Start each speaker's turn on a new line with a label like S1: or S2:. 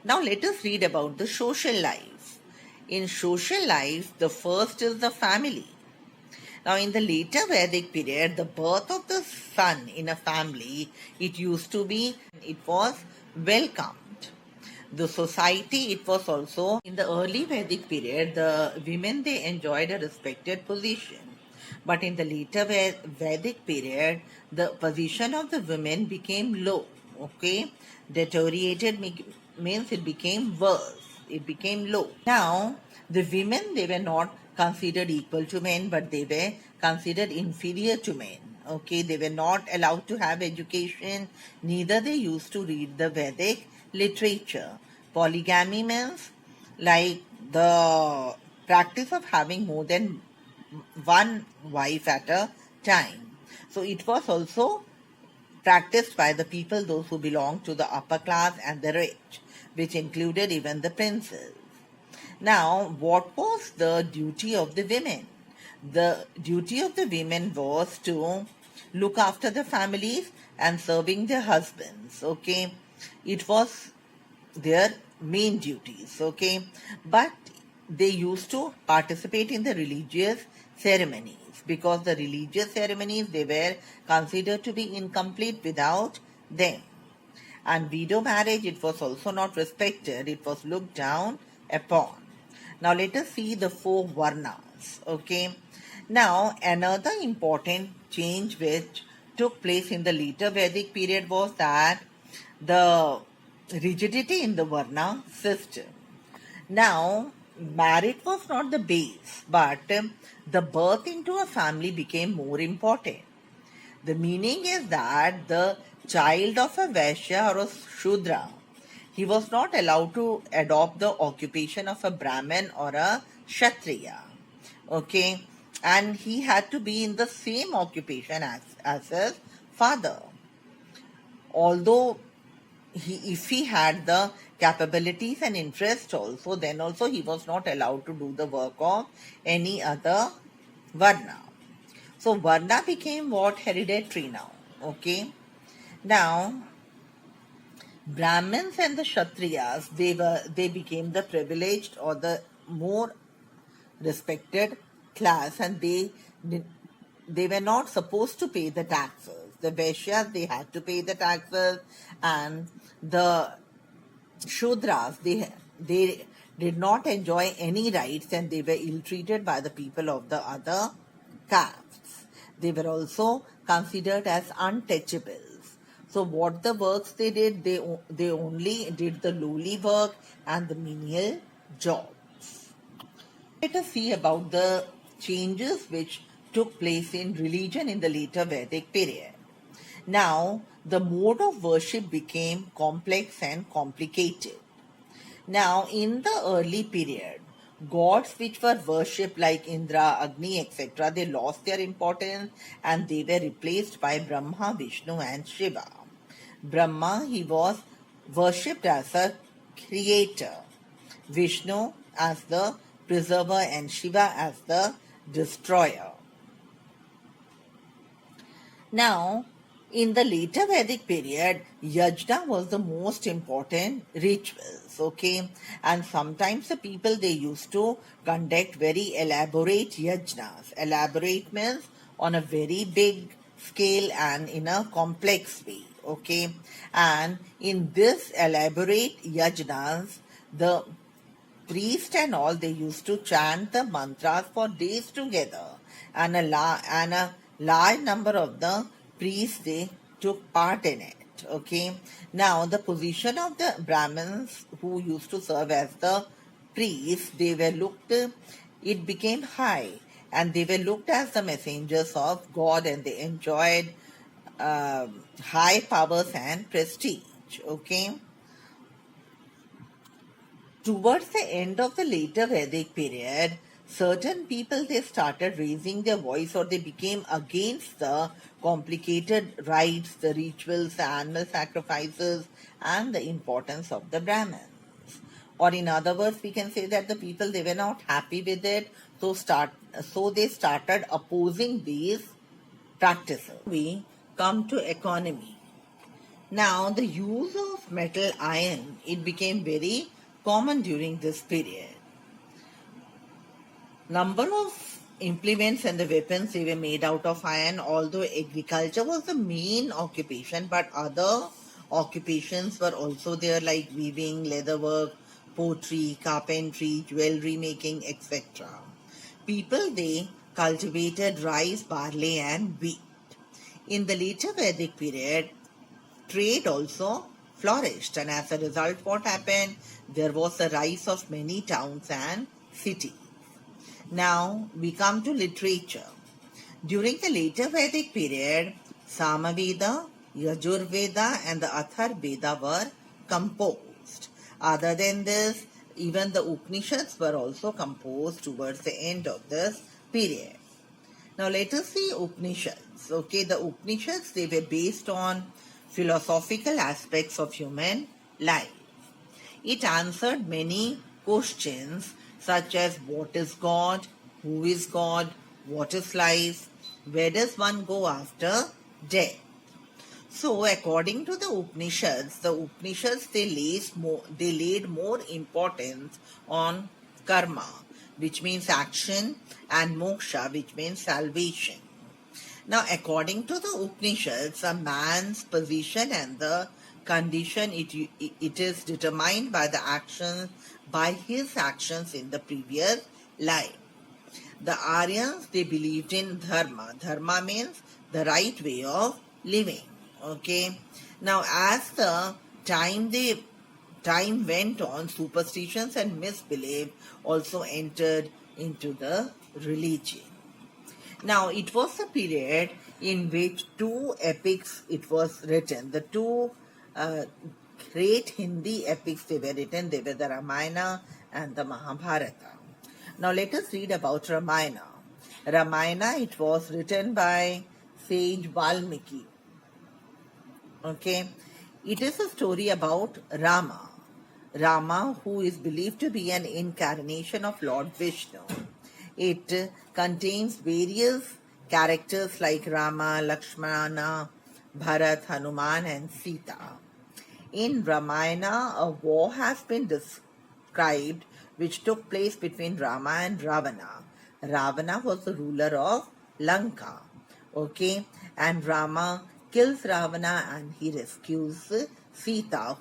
S1: Now let us read about the social life. In social life, the first is the family. Now, in the later Vedic period, the birth of the son in a family, it was welcomed. The society, it was also in the early Vedic period, the women they enjoyed a respected position. But in the later Vedic period, the position of the women became low. Okay, deteriorated means it became worse. It became low. Now, the women they were not considered equal to men, but they were considered inferior to men. Okay, they were not allowed to have education, neither they used to read the Vedic literature. Polygamy means like the practice of having more than one wife at a time. So it was also practiced by the people, those who belonged to the upper class and the rich, which included even the princes. Now, what was the duty of the women? The duty of the women was to look after the families and serving their husbands. Okay, it was their main duties. Okay, but they used to participate in the religious ceremonies because the religious ceremonies they were considered to be incomplete without them. And widow marriage, it was also not respected, it was looked down upon. Now let us see the four varnas. Okay. Now another important change which took place in the later Vedic period was that the rigidity in the varna system. Now, marriage was not the base, but the birth into a family became more important. The meaning is that the child of a Vaishya or a Shudra, he was not allowed to adopt the occupation of a Brahmin or a Kshatriya. Okay, and he had to be in the same occupation as his father. Although if he had the capabilities and interest also, then also he was not allowed to do the work of any other Varna. So Varna became what? Hereditary now. Okay. Now Brahmins and the Kshatriyas, they became the privileged or the more respected class, and they were not supposed to pay the taxes. The Vaishyas they had to pay the taxes, and the Shudras they did not enjoy any rights, and they were ill-treated by the people of the other castes. They were also considered as untouchables. So what the works they did, they only did the lowly work and the menial jobs. Let us see about the changes which took place in religion in the later Vedic period. Now, the mode of worship became complex and complicated. Now, in the early period, gods which were worshipped like Indra, Agni, etc., they lost their importance and they were replaced by Brahma, Vishnu, and Shiva. Brahma, he was worshipped as a creator, Vishnu as the preserver, and Shiva as the destroyer. Now, in the later Vedic period, yajna was the most important rituals, okay? And sometimes the people they used to conduct very elaborate yajnas. Elaborate means on a very big scale and in a complex way, okay? And in this elaborate yajnas, the priest and all they used to chant the mantras for days together, and a large number of the priests they took part in it. Okay, now the position of the Brahmins who used to serve as the priests, they were looked, it became high, and they were looked as the messengers of God, and they enjoyed high powers and prestige. Okay, towards the end of the later Vedic period, certain people they started raising their voice, or they became against the complicated rites, the rituals, the animal sacrifices, and the importance of the Brahmins. Or in other words, we can say that the people they were not happy with it, so they started opposing these practices. We come to economy. Now, the use of metal iron, it became very common during this period. Number of implements and the weapons, they were made out of iron, although agriculture was the main occupation, but other occupations were also there, like weaving, leatherwork, pottery, carpentry, jewelry making, etc. People, they cultivated rice, barley and wheat. In the later Vedic period, trade also flourished, and as a result, what happened? There was a rise of many towns and cities. Now we come to literature. During the later Vedic period, Samaveda, Yajurveda and the Atharvaveda were composed. Other than this, even the Upanishads were also composed towards the end of this period. Now let us see Upanishads. Okay, the Upanishads, they were based on philosophical aspects of human life. It answered many questions such as what is God, who is God, what is life, where does one go after death. So according to the Upanishads, they laid more importance on karma, which means action, and moksha, which means salvation. Now, according to the Upanishads, a man's position and the condition, it is determined by his actions in the previous life. The Aryans, they believed in dharma. Dharma means the right way of living. Okay. Now, as the time went on, superstitions and misbelief also entered into the religion. Now, it was a period in which two epics it was written. The two great Hindi epics they were written. They were the Ramayana and the Mahabharata. Now, let us read about Ramayana. Ramayana, it was written by sage Valmiki. Okay. It is a story about Rama. Rama, who is believed to be an incarnation of Lord Vishnu. It contains various characters like Rama, Lakshmana, Bharat, Hanuman and Sita. In Ramayana, a war has been described which took place between Rama and Ravana. Ravana was the ruler of Lanka. Okay, and Rama kills Ravana and he rescues Sita.